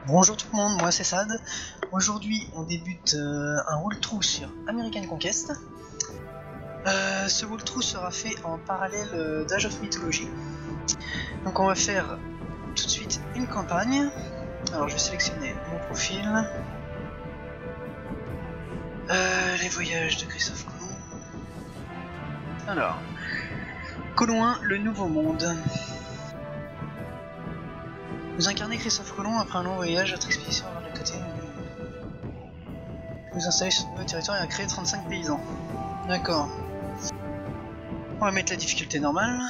Bonjour tout le monde, moi c'est Sad. Aujourd'hui on débute un walkthrough sur American Conquest. Ce walkthrough sera fait en parallèle d'Age of Mythology. Donc on va faire tout de suite une campagne. Alors je vais sélectionner mon profil. Les voyages de Christophe Colomb. Alors, Colomb 1, le nouveau monde. Vous incarnez Christophe Colomb après un long voyage, votre expédition vers le côté. Vous installez sur ce nouveau territoire et a créé 35 paysans. D'accord. On va mettre la difficulté normale.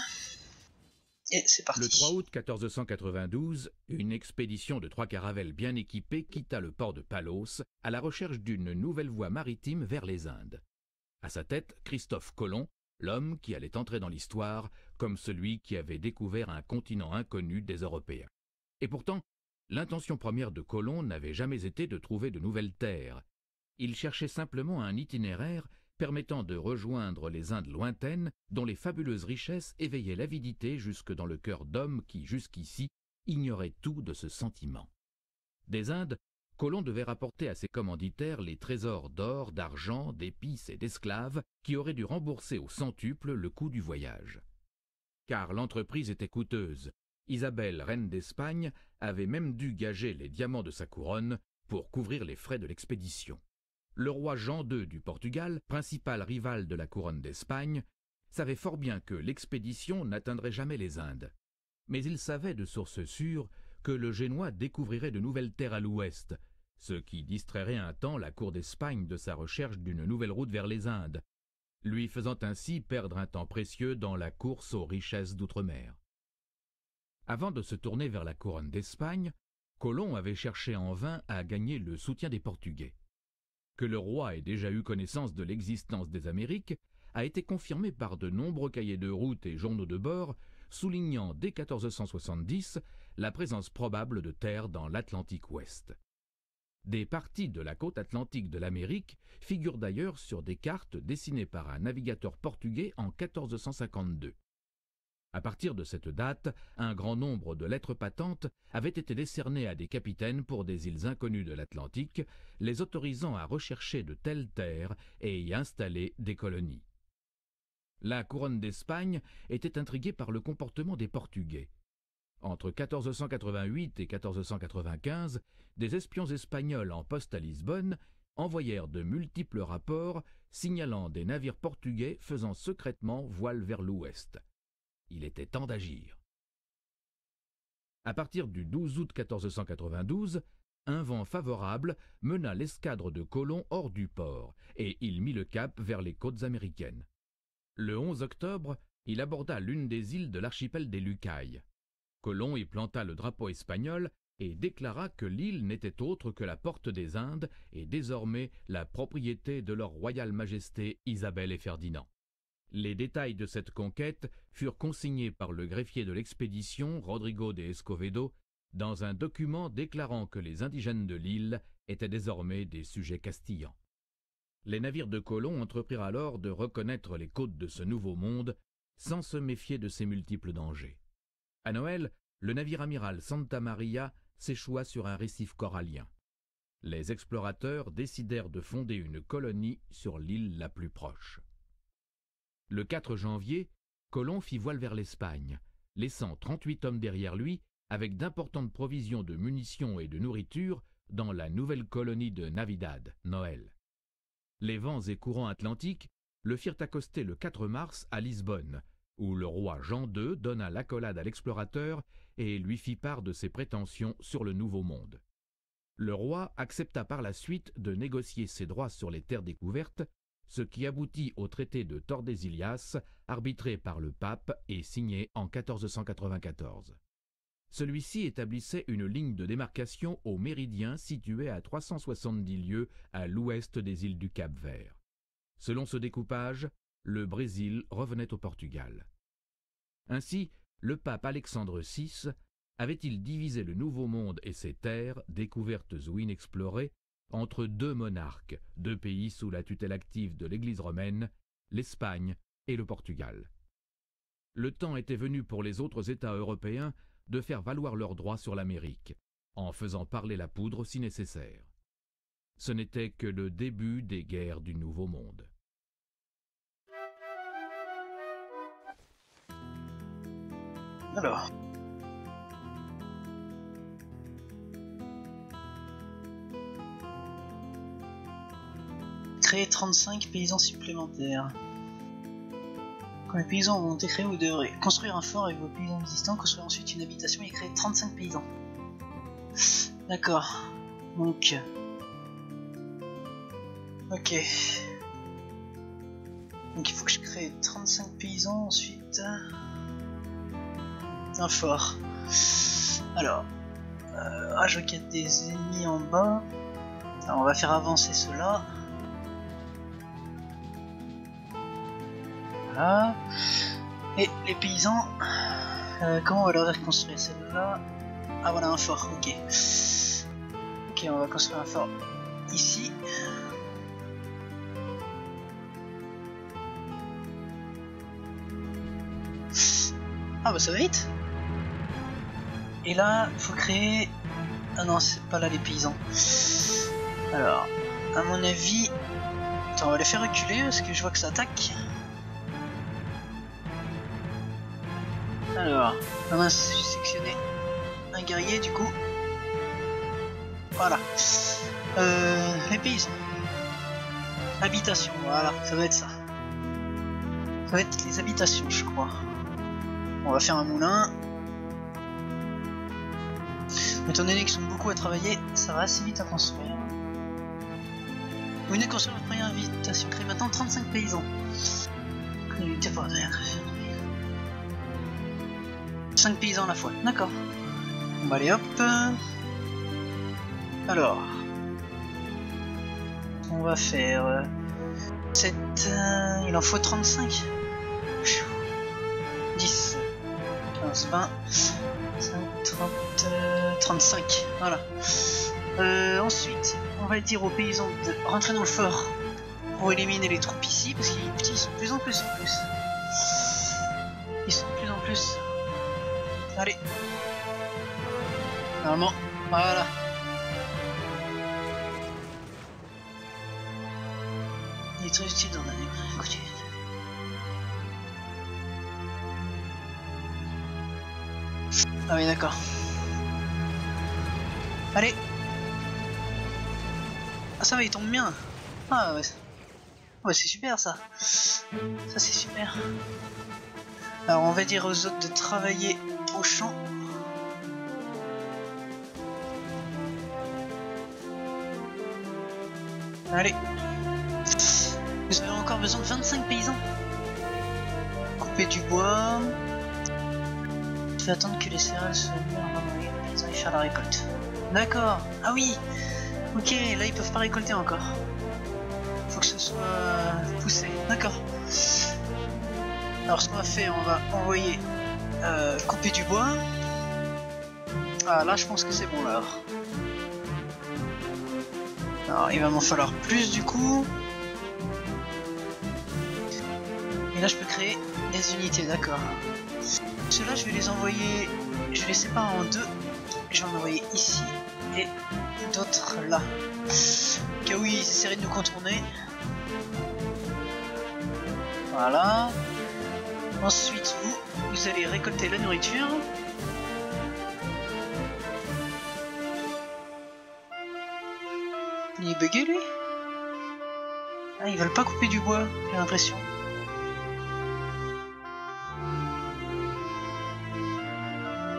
Et c'est parti. Le 3 août 1492, une expédition de 3 caravelles bien équipées quitta le port de Palos à la recherche d'une nouvelle voie maritime vers les Indes. À sa tête, Christophe Colomb, l'homme qui allait entrer dans l'histoire comme celui qui avait découvert un continent inconnu des Européens. Et pourtant, l'intention première de Colomb n'avait jamais été de trouver de nouvelles terres. Il cherchait simplement un itinéraire permettant de rejoindre les Indes lointaines dont les fabuleuses richesses éveillaient l'avidité jusque dans le cœur d'hommes qui, jusqu'ici, ignoraient tout de ce sentiment. Des Indes, Colomb devait rapporter à ses commanditaires les trésors d'or, d'argent, d'épices et d'esclaves qui auraient dû rembourser au centuple le coût du voyage. Car l'entreprise était coûteuse. Isabelle, reine d'Espagne, avait même dû gager les diamants de sa couronne pour couvrir les frais de l'expédition. Le roi Jean II du Portugal, principal rival de la couronne d'Espagne, savait fort bien que l'expédition n'atteindrait jamais les Indes. Mais il savait de source sûre que le Génois découvrirait de nouvelles terres à l'ouest, ce qui distrairait un temps la cour d'Espagne de sa recherche d'une nouvelle route vers les Indes, lui faisant ainsi perdre un temps précieux dans la course aux richesses d'outre-mer. Avant de se tourner vers la couronne d'Espagne, Colomb avait cherché en vain à gagner le soutien des Portugais. Que le roi ait déjà eu connaissance de l'existence des Amériques a été confirmé par de nombreux cahiers de route et journaux de bord, soulignant dès 1470 la présence probable de terres dans l'Atlantique ouest. Des parties de la côte atlantique de l'Amérique figurent d'ailleurs sur des cartes dessinées par un navigateur portugais en 1452. À partir de cette date, un grand nombre de lettres patentes avaient été décernées à des capitaines pour des îles inconnues de l'Atlantique, les autorisant à rechercher de telles terres et y installer des colonies. La couronne d'Espagne était intriguée par le comportement des Portugais. Entre 1488 et 1495, des espions espagnols en poste à Lisbonne envoyèrent de multiples rapports signalant des navires portugais faisant secrètement voile vers l'ouest. Il était temps d'agir. À partir du 12 août 1492, un vent favorable mena l'escadre de Colomb hors du port et il mit le cap vers les côtes américaines. Le 11 octobre, il aborda l'une des îles de l'archipel des Lucailles. Colomb y planta le drapeau espagnol et déclara que l'île n'était autre que la porte des Indes et désormais la propriété de leur royale majesté Isabelle et Ferdinand. Les détails de cette conquête furent consignés par le greffier de l'expédition, Rodrigo de Escovedo, dans un document déclarant que les indigènes de l'île étaient désormais des sujets castillans. Les navires de Colomb entreprirent alors de reconnaître les côtes de ce nouveau monde sans se méfier de ses multiples dangers. À Noël, le navire amiral Santa Maria s'échoua sur un récif corallien. Les explorateurs décidèrent de fonder une colonie sur l'île la plus proche. Le 4 janvier, Colomb fit voile vers l'Espagne, laissant 38 hommes derrière lui avec d'importantes provisions de munitions et de nourriture dans la nouvelle colonie de Navidad, Noël. Les vents et courants atlantiques le firent accoster le 4 mars à Lisbonne, où le roi Jean II donna l'accolade à l'explorateur et lui fit part de ses prétentions sur le Nouveau Monde. Le roi accepta par la suite de négocier ses droits sur les terres découvertes, ce qui aboutit au traité de Tordesillas, arbitré par le pape et signé en 1494. Celui-ci établissait une ligne de démarcation au méridien situé à 370 lieues à l'ouest des îles du Cap-Vert. Selon ce découpage, le Brésil revenait au Portugal. Ainsi, le pape Alexandre VI avait-il divisé le Nouveau Monde et ses terres, découvertes ou inexplorées, entre deux monarques, deux pays sous la tutelle active de l'Église romaine, l'Espagne et le Portugal. Le temps était venu pour les autres États européens de faire valoir leurs droits sur l'Amérique, en faisant parler la poudre si nécessaire. Ce n'était que le début des guerres du Nouveau Monde. Alors. Créer 35 paysans supplémentaires. Quand les paysans ont été créés, vous devrez construire un fort avec vos paysans existants, construire ensuite une habitation et créer 35 paysans. D'accord. Donc... Ok. Donc il faut que je crée 35 paysans ensuite. Un fort. Alors... je vois qu'il y a des ennemis en bas. Alors on va faire avancer ceux-là. Voilà. Et les paysans, comment on va leur dire construire celle-là? Ah voilà un fort, ok. Ok, on va construire un fort ici. Ah bah ça va vite. Et là, il faut créer... Ah non, c'est pas là les paysans. Alors, à mon avis... Attends, on va les faire reculer parce que je vois que ça attaque. Alors, on a sélectionné un guerrier du coup. Voilà. Les paysans. Habitation, voilà, ça va être ça. Ça va être les habitations, je crois. On va faire un moulin. Étant donné qu'ils sont beaucoup à travailler, ça va assez vite à construire. Vous venez de construire votre première habitation. Créez maintenant 35 paysans. Créez par derrière. 5 paysans à la fois, d'accord. Bon bah allez hop. Alors. On va faire 7. Il en faut 35. 10. 15, 20. 5, 30, 35. Voilà. Ensuite, on va dire aux paysans de rentrer dans le fort pour éliminer les troupes ici, parce qu'ils sont de plus en plus en plus. Ils sont de plus en plus. Allez. Normalement, voilà. Il est très utile dans l'année. Écoutez. Ah oui, d'accord. Allez. Ah ça va, il tombe bien. Ah ouais. Ouais, c'est super ça. Ça c'est super. Alors on va dire aux autres de travailler au champ. Allez. Vous avez encore besoin de 25 paysans. Couper du bois. Il faut attendre que les céréales soient bien ramassées, les paysans et faire la récolte. D'accord. Ah oui. Ok, là ils peuvent pas récolter encore. Faut que ce soit poussé. D'accord. Alors ce qu'on va faire, on va envoyer couper du bois. Ah là je pense que c'est bon là. Alors il va m'en falloir plus du coup. Et là je peux créer des unités, d'accord. Ceux-là je vais les envoyer, je vais les séparer en deux. Je vais en envoyer ici et d'autres là. Au cas où ils essaieraient de nous contourner. Voilà. Ensuite vous allez récolter la nourriture. Il est bugué lui? Ah, ils veulent pas couper du bois, j'ai l'impression.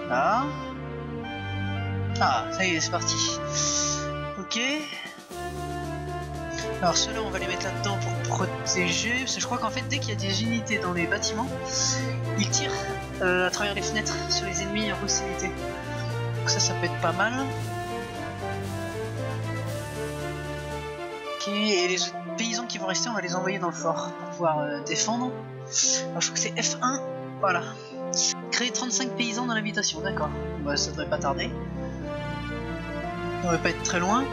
Là. Ah, ça y est, c'est parti. Ok. Alors ceux-là, on va les mettre là-dedans pour protéger. Parce que je crois qu'en fait, dès qu'il y a des unités dans les bâtiments, ils tirent à travers les fenêtres sur les ennemis en proximité. Donc ça peut être pas mal. Ok, et les paysans qui vont rester, on va les envoyer dans le fort pour pouvoir défendre. Alors je crois que c'est F1. Voilà. Créer 35 paysans dans l'habitation, d'accord. Bah, ça devrait pas tarder. On devrait pas être très loin.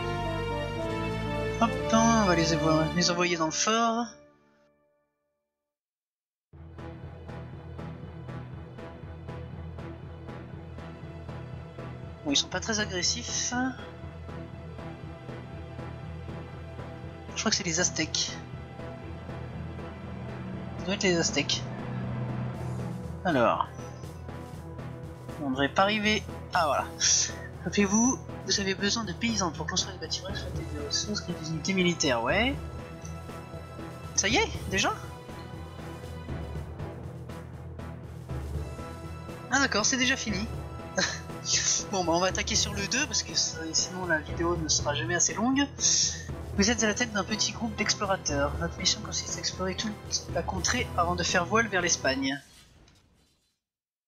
Hop, on va les envoyer dans le fort. Bon, ils sont pas très agressifs. Je crois que c'est les Aztèques. Ça doit être les Aztèques. Alors. On ne devrait pas arriver. Ah voilà. Rappelez-vous, vous avez besoin de paysans pour construire des bâtiments exploiter des ressources, créer des unités militaires. Ouais. Ça y est, déjà? Ah d'accord, c'est déjà fini. Bon bah on va attaquer sur le 2 parce que sinon la vidéo ne sera jamais assez longue. Vous êtes à la tête d'un petit groupe d'explorateurs. Votre mission consiste à explorer toute la contrée avant de faire voile vers l'Espagne.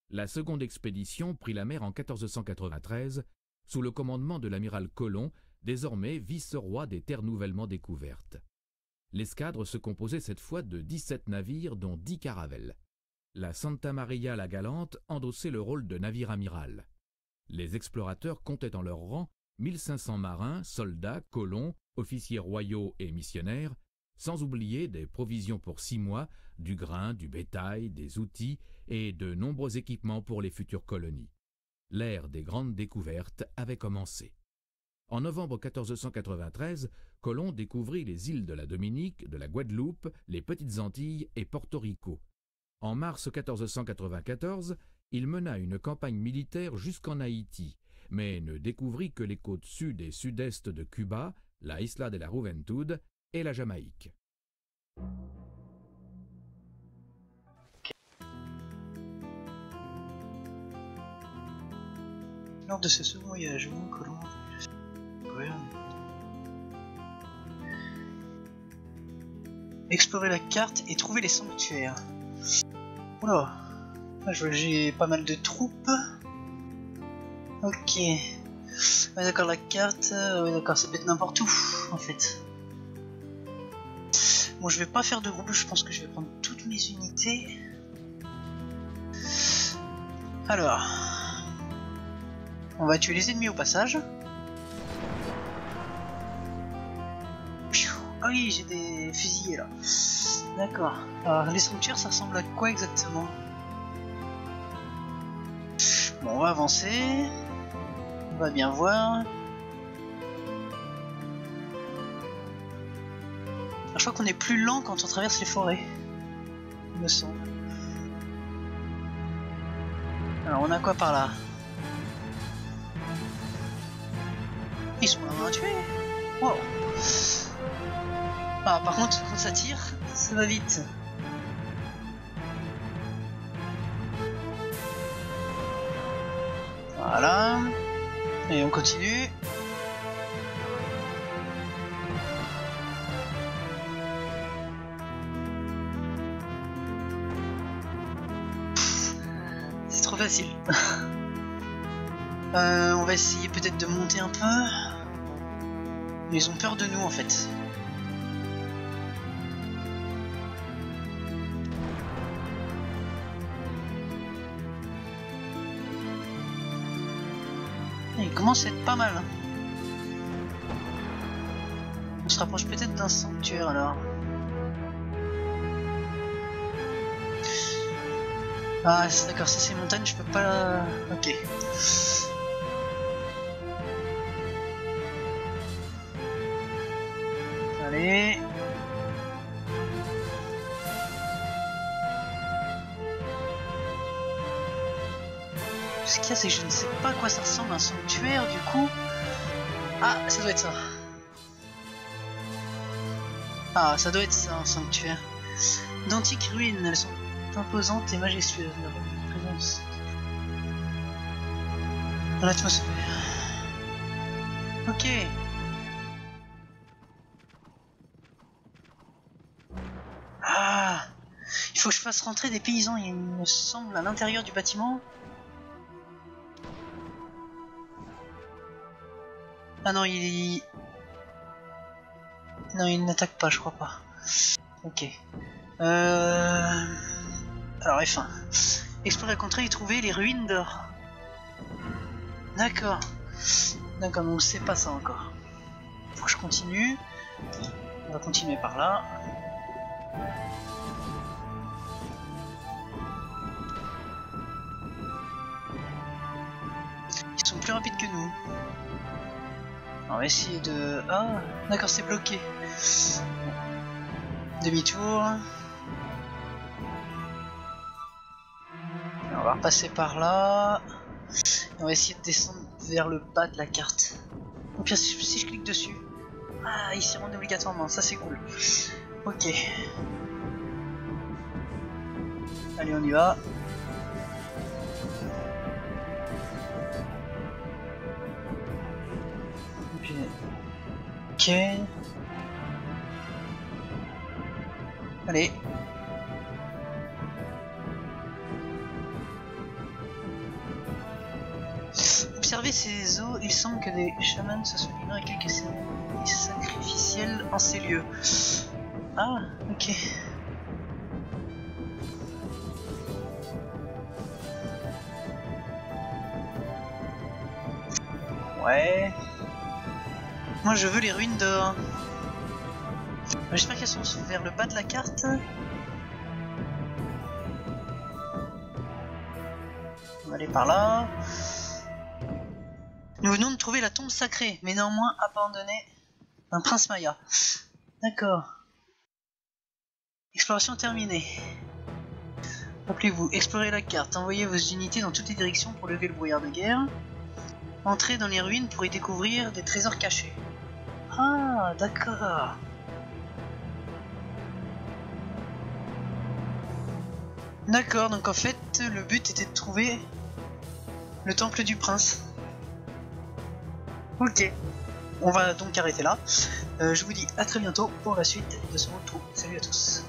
La seconde expédition prit la mer en 1493 sous le commandement de l'amiral Colomb, désormais vice-roi des terres nouvellement découvertes. L'escadre se composait cette fois de 17 navires dont 10 caravelles. La Santa Maria la Galante endossait le rôle de navire amiral. Les explorateurs comptaient en leur rang 1500 marins, soldats, colons, officiers royaux et missionnaires, sans oublier des provisions pour 6 mois, du grain, du bétail, des outils et de nombreux équipements pour les futures colonies. L'ère des grandes découvertes avait commencé. En novembre 1493, Colomb découvrit les îles de la Dominique, de la Guadeloupe, les Petites Antilles et Porto Rico. En mars 1494, il mena une campagne militaire jusqu'en Haïti, mais ne découvrit que les côtes sud et sud-est de Cuba, la Isla de la Juventud et la Jamaïque. Lors de ce second voyage, Colomb explorer la carte et trouver les sanctuaires. Oula, là je vois que j'ai pas mal de troupes. Ok. Ouais d'accord, la carte, ouais d'accord, ça peut être n'importe où en fait. Bon, je vais pas faire de groupe, je pense que je vais prendre toutes mes unités. Alors, on va tuer les ennemis au passage. Ah oui, j'ai des fusillés là. D'accord. Alors, les sanctuaires, ça ressemble à quoi exactement? Bon, on va avancer. On va bien voir. Alors, je crois qu'on est plus lent quand on traverse les forêts. Il me semble. Alors, on a quoi par là? Ils sont là à tuer. Wow. Ah, par contre, quand ça tire, ça va vite. Voilà. Et on continue. C'est trop facile. On va essayer peut-être de monter un peu. Mais ils ont peur de nous en fait. Il commence à être pas mal. On se rapproche peut-être d'un sanctuaire alors. Ah d'accord, ça c'est montagne, je peux pas... Ok. Allez. Ce qu'il y a, c'est que je ne sais pas à quoi ça ressemble un sanctuaire du coup. Ah, ça doit être ça. Ah, ça doit être ça, un sanctuaire. D'antiques ruines, elles sont imposantes et majestueuses. Leur présence dans l'atmosphère. Ok. Ah, il faut que je fasse rentrer des paysans, il me semble, à l'intérieur du bâtiment. Ah non, non, il n'attaque pas, je crois pas. Ok. Alors, F1. Explorer la contrée et trouver les ruines d'or. D'accord. D'accord, donc c'est pas ça encore. Faut que je continue. On va continuer par là. Ils sont plus rapide que nous. On va essayer de... Ah, d'accord, c'est bloqué. Demi-tour. On va repasser par là. Et on va essayer de descendre vers le bas de la carte. Ou bien si je clique dessus. Ah, il s'y rend obligatoirement, ça c'est cool. Ok. Allez, on y va. Ok. Allez. Observez ces eaux, il semble que des chamans se soient livrés à quelques cérémonies sacrificielles en ces lieux. Ah, ok. Ouais. Moi je veux les ruines d'or. J'espère qu'elles sont vers le bas de la carte. On va aller par là. Nous venons de trouver la tombe sacrée, mais néanmoins abandonnée d'un prince Maya. D'accord. Exploration terminée. Rappelez-vous, explorez la carte, envoyez vos unités dans toutes les directions pour lever le brouillard de guerre. Entrez dans les ruines pour y découvrir des trésors cachés. Ah, d'accord. D'accord, donc en fait, le but était de trouver le temple du prince. Ok. On va donc arrêter là. Je vous dis à très bientôt pour la suite de ce walkthrough. Salut à tous.